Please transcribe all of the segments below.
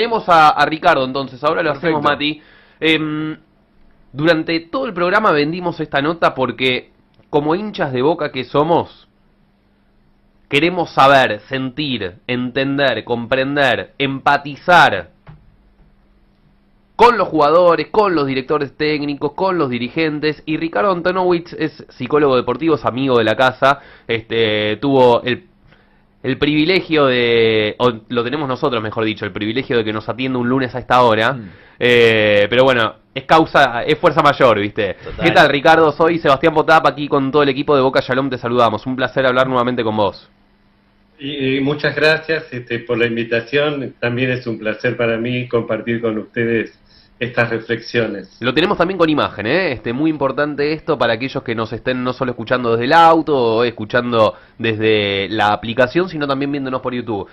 tenemos a Ricardo, entonces, ahora lo Perfecto. hacemos, Mati. Durante todo el programa vendimos esta nota porque, como hinchas de Boca que somos, queremos saber, sentir, entender, comprender, empatizar con los jugadores, con los directores técnicos, con los dirigentes. Y Ricardo Antonowitz es psicólogo deportivo, es amigo de la casa. Tuvo el privilegio de, o lo tenemos nosotros, mejor dicho, el privilegio de que nos atienda un lunes a esta hora. Pero bueno, es fuerza mayor, ¿viste? Total. ¿Qué tal, Ricardo? Soy Sebastián Potap, aquí con todo el equipo de Boca Shalom, te saludamos. Un placer hablar nuevamente con vos. Y muchas gracias por la invitación. También es un placer para mí compartir con ustedes estas reflexiones. Lo tenemos también con imagen, muy importante esto para aquellos que nos estén no solo escuchando desde el auto o escuchando desde la aplicación, sino también viéndonos por YouTube.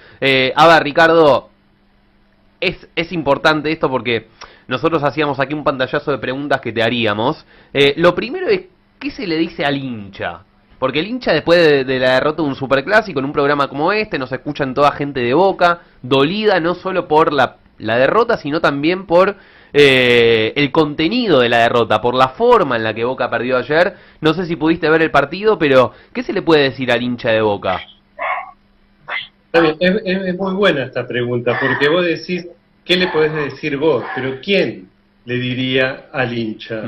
A ver, Ricardo, es importante esto porque nosotros hacíamos aquí un pantallazo de preguntas que te haríamos. Lo primero es, ¿qué se le dice al hincha? Porque el hincha, después de la derrota de un superclásico, en un programa como este, nos escuchan toda gente de Boca, dolida no solo por la derrota, sino también por el contenido de la derrota, por la forma en la que Boca perdió ayer. No sé si pudiste ver el partido, pero ¿qué se le puede decir al hincha de Boca? Está bien, es muy buena esta pregunta, porque vos decís, ¿qué le podés decir vos? Pero ¿quién le diría al hincha?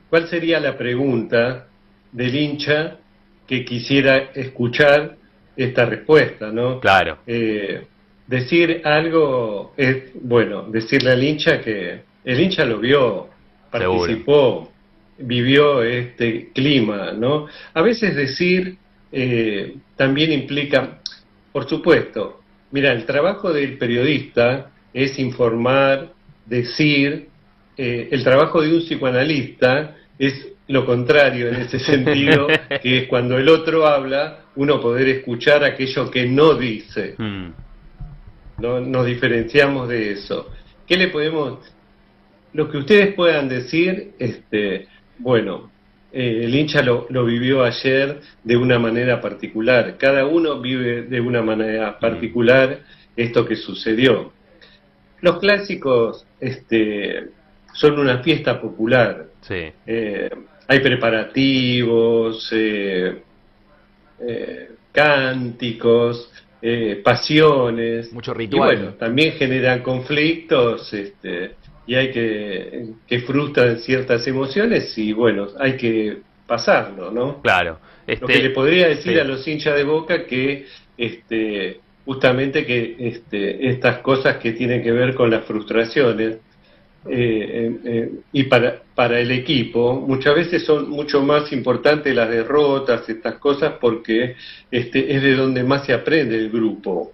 ¿Cuál sería la pregunta del hincha que quisiera escuchar esta respuesta, ¿no? Claro. Decir algo es, bueno, decirle al hincha que el hincha lo vio, participó, vivió este clima, ¿no? A veces decir también implica, por supuesto, mira, el trabajo del periodista es informar, decir, el trabajo de un psicoanalista es lo contrario en ese sentido, que es cuando el otro habla, uno poder escuchar aquello que no dice. ¿No? Nos diferenciamos de eso. ¿Qué le podemos...? Lo que ustedes puedan decir, bueno, el hincha lo vivió ayer de una manera particular. Cada uno vive de una manera particular esto que sucedió. Los clásicos son una fiesta popular. Sí. Hay preparativos, cánticos, pasiones. Mucho ritual. Y bueno, también generan conflictos y hay que frustran ciertas emociones y bueno, hay que pasarlo, ¿no? Claro. Lo que le podría decir sí. a los hinchas de Boca que justamente que estas cosas que tienen que ver con las frustraciones y para el equipo muchas veces son mucho más importantes las derrotas, estas cosas, porque es de donde más se aprende el grupo,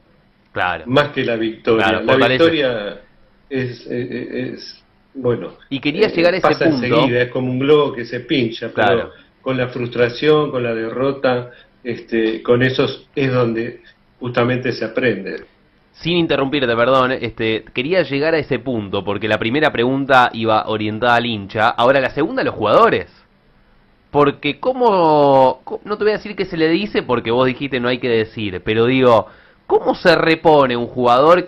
Claro. más que la victoria. Claro, la fortalece. victoria es bueno, Y quería llegar a ese pasa punto. enseguida, es como un globo que se pincha, pero Claro. con la frustración, con la derrota, con esos es donde justamente se aprende. Sin interrumpirte, perdón, quería llegar a ese punto, porque la primera pregunta iba orientada al hincha, ahora la segunda a los jugadores. Porque no te voy a decir qué se le dice, porque vos dijiste no hay que decir, pero digo, ¿cómo se repone un jugador?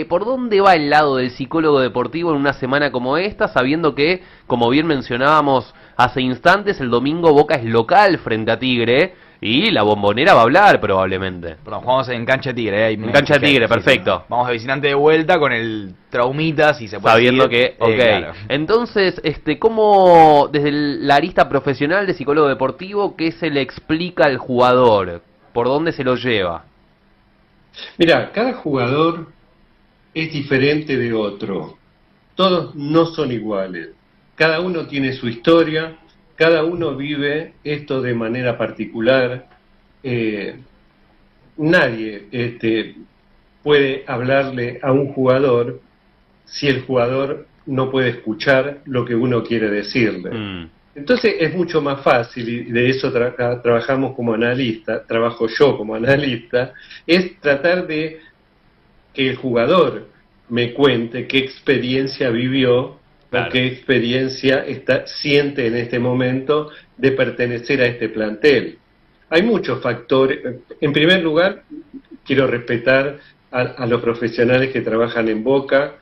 ¿Por dónde va el lado del psicólogo deportivo en una semana como esta, sabiendo que, como bien mencionábamos hace instantes, el domingo Boca es local frente a Tigre, y la Bombonera va a hablar probablemente? Perdón, jugamos en cancha de Tigre, En cancha de Tigre, perfecto. Sí. Vamos de visitante de vuelta con el traumita, si se puede Sabiendo decir. que, ok. Claro. Entonces, ¿cómo, desde la arista profesional de psicólogo deportivo, qué se le explica al jugador? ¿Por dónde se lo lleva? Mira, cada jugador es diferente de otro. Todos no son iguales. Cada uno tiene su historia, cada uno vive esto de manera particular. Nadie puede hablarle a un jugador si el jugador no puede escuchar lo que uno quiere decirle. Entonces es mucho más fácil, y de eso trabajamos como analista, trabajo yo como analista, es tratar de que el jugador me cuente qué experiencia vivió, Claro. o qué experiencia siente en este momento de pertenecer a este plantel. Hay muchos factores. En primer lugar, quiero respetar a los profesionales que trabajan en Boca,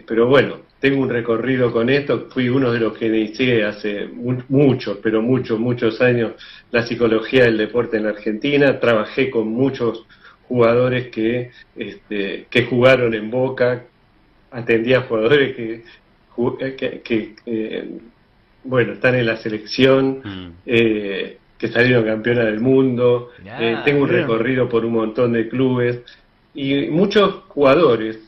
pero bueno, tengo un recorrido con esto, fui uno de los que inicié hace muchos años la psicología del deporte en la Argentina, trabajé con muchos jugadores que jugaron en Boca, atendí a jugadores bueno, están en la selección, que salieron campeonas del mundo, tengo un recorrido por un montón de clubes, y muchos jugadores,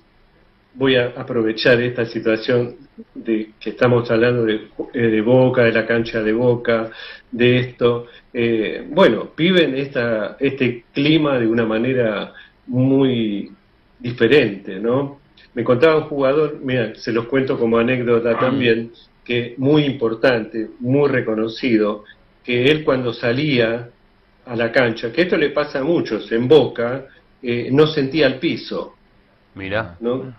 voy a aprovechar esta situación de que estamos hablando de Boca, de la cancha de Boca, de esto, bueno, viven este clima de una manera muy diferente, ¿no? Me contaba un jugador, mira, se los cuento como anécdota también, que muy importante, muy reconocido, que él cuando salía a la cancha, que esto le pasa a muchos en Boca, no sentía el piso. Mira. ¿No?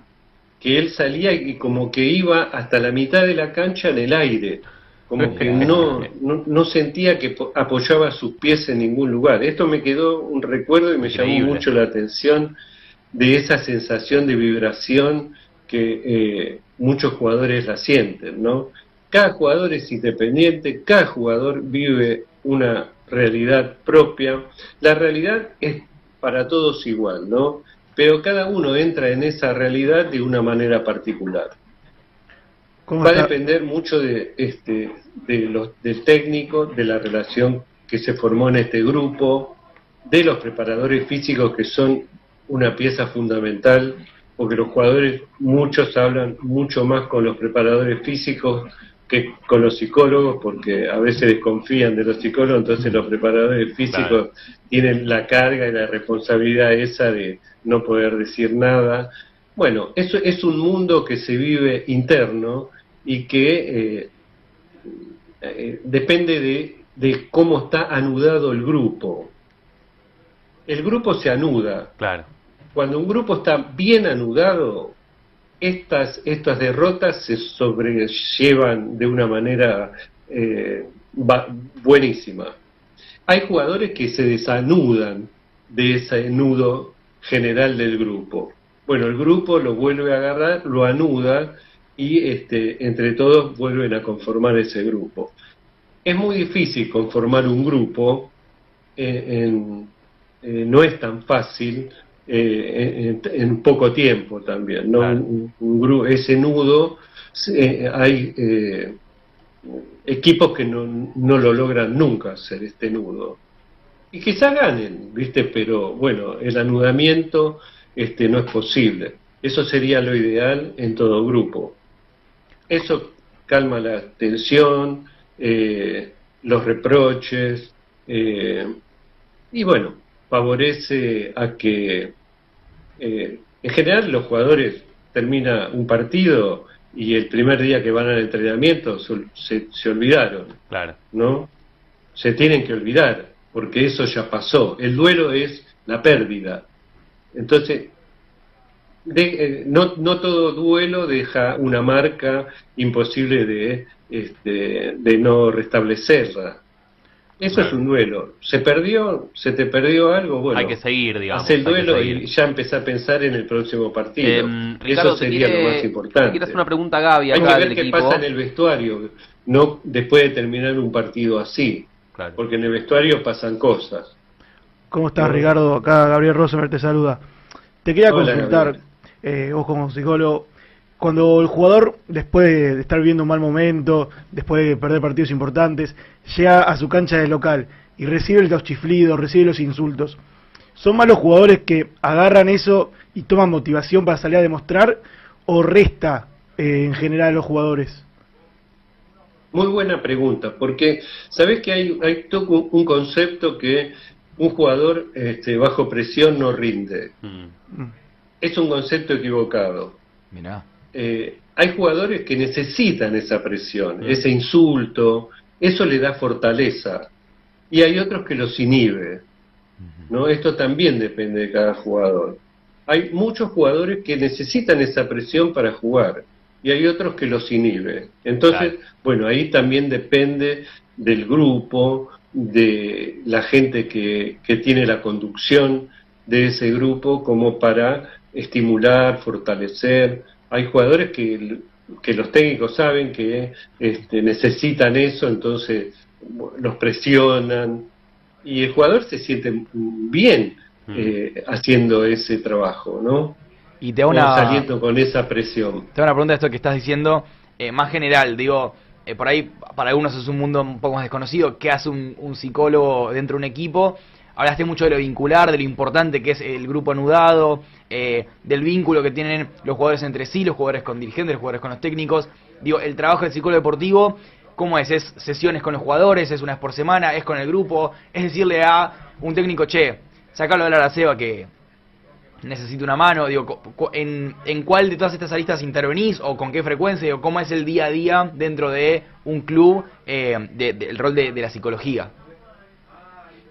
Que él salía y como que iba hasta la mitad de la cancha en el aire, como que no sentía que apoyaba sus pies en ningún lugar. Esto me quedó un recuerdo y me llamó mucho la atención de esa sensación de vibración que muchos jugadores la sienten, ¿no? Cada jugador es independiente, cada jugador vive una realidad propia. La realidad es para todos igual, ¿no? Pero cada uno entra en esa realidad de una manera particular. Va a depender mucho del técnico, de la relación que se formó en este grupo, de los preparadores físicos que son una pieza fundamental, porque los jugadores, muchos hablan mucho más con los preparadores físicos que con los psicólogos, porque a veces desconfían de los psicólogos, entonces los preparadores físicos tienen la carga y la responsabilidad esa de no poder decir nada. Bueno, eso es un mundo que se vive interno y que depende de cómo está anudado el grupo. El grupo se anuda. Claro. Cuando un grupo está bien anudado, estas derrotas se sobrellevan de una manera buenísima. Hay jugadores que se desanudan de ese nudo general del grupo. Bueno, el grupo lo vuelve a agarrar, lo anuda y entre todos vuelven a conformar ese grupo. Es muy difícil conformar un grupo, no es tan fácil en poco tiempo también, ¿no? Claro. Ese nudo, hay equipos que no lo logran nunca hacer este nudo. Y quizás ganen, ¿viste? Pero bueno, el anudamiento no es posible. Eso sería lo ideal en todo grupo. Eso calma la tensión, los reproches, y bueno, favorece a que, en general, los jugadores termina un partido y el primer día que van al entrenamiento se olvidaron, claro, ¿no? Se tienen que olvidar, porque eso ya pasó. El duelo es la pérdida. Entonces, no todo duelo deja una marca imposible de no restablecerla. Eso es un duelo. Se te perdió algo, bueno, hay que seguir, digamos. Hace el duelo y ya empezá a pensar en el próximo partido. Ricardo, eso sería lo más importante. Quiero hacer una pregunta a Gaby. Hay que ver qué pasa en el vestuario, no después de terminar un partido así. Claro. Porque en el vestuario pasan cosas. ¿Cómo estás, Ricardo? Acá Gabriel Rosenberg te saluda. Te quería consultar, vos como psicólogo, cuando el jugador, después de estar viviendo un mal momento, después de perder partidos importantes, llega a su cancha de local y recibe el cauchiflido, recibe los insultos, ¿son malos jugadores que agarran eso y toman motivación para salir a demostrar, o resta en general a los jugadores? Muy buena pregunta, porque sabés que hay todo un concepto que un jugador bajo presión no rinde. Es un concepto equivocado. Mirá. Hay jugadores que necesitan esa presión, ese insulto, eso le da fortaleza, y hay otros que los inhibe, ¿no? Esto también depende de cada jugador. Hay muchos jugadores que necesitan esa presión para jugar, y hay otros que los inhibe. Entonces, bueno, ahí también depende del grupo, de la gente que tiene la conducción de ese grupo, como para estimular, fortalecer hay jugadores que los técnicos saben que necesitan eso, entonces los presionan y el jugador se siente bien haciendo ese trabajo, ¿no? Y te hago una, saliendo con esa presión. te hago una pregunta de esto que estás diciendo, más general, digo, por ahí para algunos es un mundo un poco más desconocido. ¿Qué hace un psicólogo dentro de un equipo? Hablaste mucho de lo vincular, de lo importante que es el grupo anudado, del vínculo que tienen los jugadores entre sí, los jugadores con dirigentes, los jugadores con los técnicos. Digo, el trabajo del psicólogo deportivo, ¿cómo es? ¿Es sesiones con los jugadores? ¿Es una vez por semana? ¿Es con el grupo? ¿Es decirle a un técnico, che, sacalo de la Seba que necesito una mano? Digo, ¿en cuál de todas estas aristas intervenís o con qué frecuencia? ¿O cómo es el día a día dentro de un club, el rol de la psicología?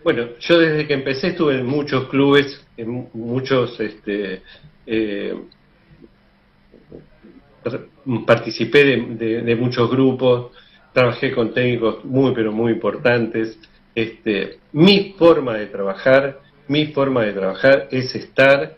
Bueno, yo desde que empecé estuve en muchos clubes, en muchos, participé de muchos grupos, trabajé con técnicos muy, pero muy importantes. Mi forma de trabajar es estar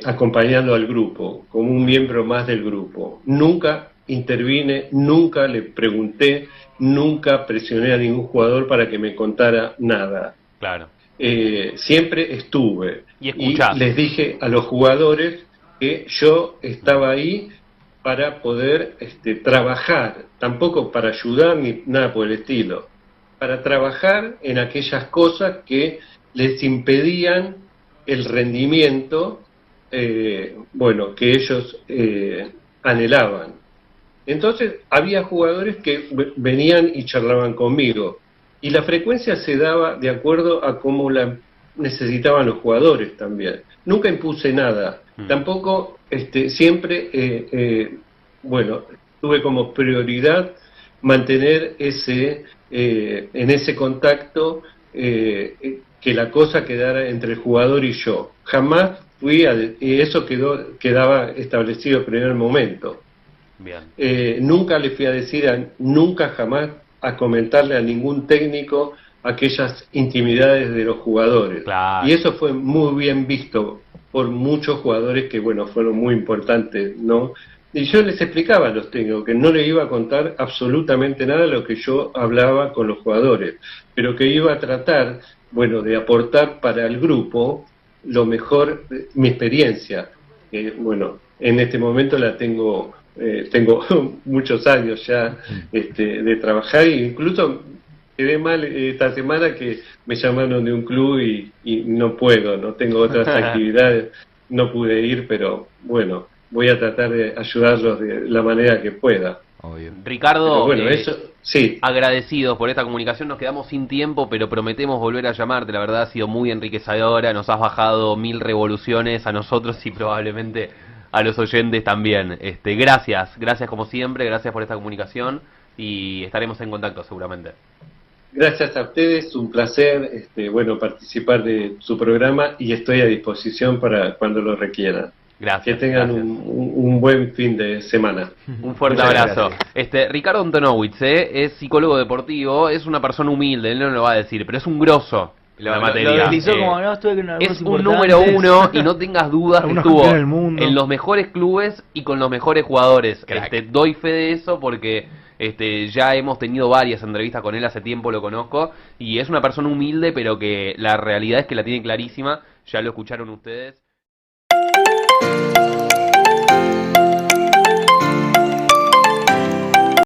acompañando al grupo, como un miembro más del grupo. Nunca intervine, nunca le pregunté, nunca presioné a ningún jugador para que me contara nada. Claro. Siempre estuve. Y les dije a los jugadores que yo estaba ahí para poder trabajar, tampoco para ayudar ni nada por el estilo, para trabajar en aquellas cosas que les impedían el rendimiento que ellos anhelaban. Entonces había jugadores que venían y charlaban conmigo y la frecuencia se daba de acuerdo a cómo la necesitaban los jugadores también. Nunca impuse nada, tampoco siempre tuve como prioridad mantener en ese contacto que la cosa quedara entre el jugador y yo. Jamás y eso quedaba establecido en el primer momento. Bien. Nunca le fui a decir, nunca jamás a comentarle a ningún técnico aquellas intimidades de los jugadores. Claro. Y eso fue muy bien visto por muchos jugadores que, fueron muy importantes, ¿no? Y yo les explicaba a los técnicos que no les iba a contar absolutamente nada de lo que yo hablaba con los jugadores, pero que iba a tratar, de aportar para el grupo lo mejor, mi experiencia. En este momento la tengo muchos años ya de trabajar, e incluso quedé mal esta semana que me llamaron de un club y no puedo, no tengo otras actividades, no pude ir, pero voy a tratar de ayudarlos de la manera que pueda. Obvio. Ricardo, eso sí. Agradecidos por esta comunicación, nos quedamos sin tiempo, pero prometemos volver a llamarte, la verdad ha sido muy enriquecedora, nos has bajado 1000 revoluciones a nosotros y probablemente a los oyentes también. Gracias como siempre, gracias por esta comunicación y estaremos en contacto seguramente. Gracias a ustedes, un placer participar de su programa y estoy a disposición para cuando lo requieran. Gracias. Que tengan un buen fin de semana. Un fuerte Muchas abrazo. Ricardo Antonowitz es psicólogo deportivo, es una persona humilde, él no lo va a decir, pero es un grosso en la materia. Es un número uno y no tengas dudas que estuvo en los mejores clubes y con los mejores jugadores. Doy fe de eso porque ya hemos tenido varias entrevistas con él, hace tiempo lo conozco y es una persona humilde, pero que la realidad es que la tiene clarísima, ya lo escucharon ustedes.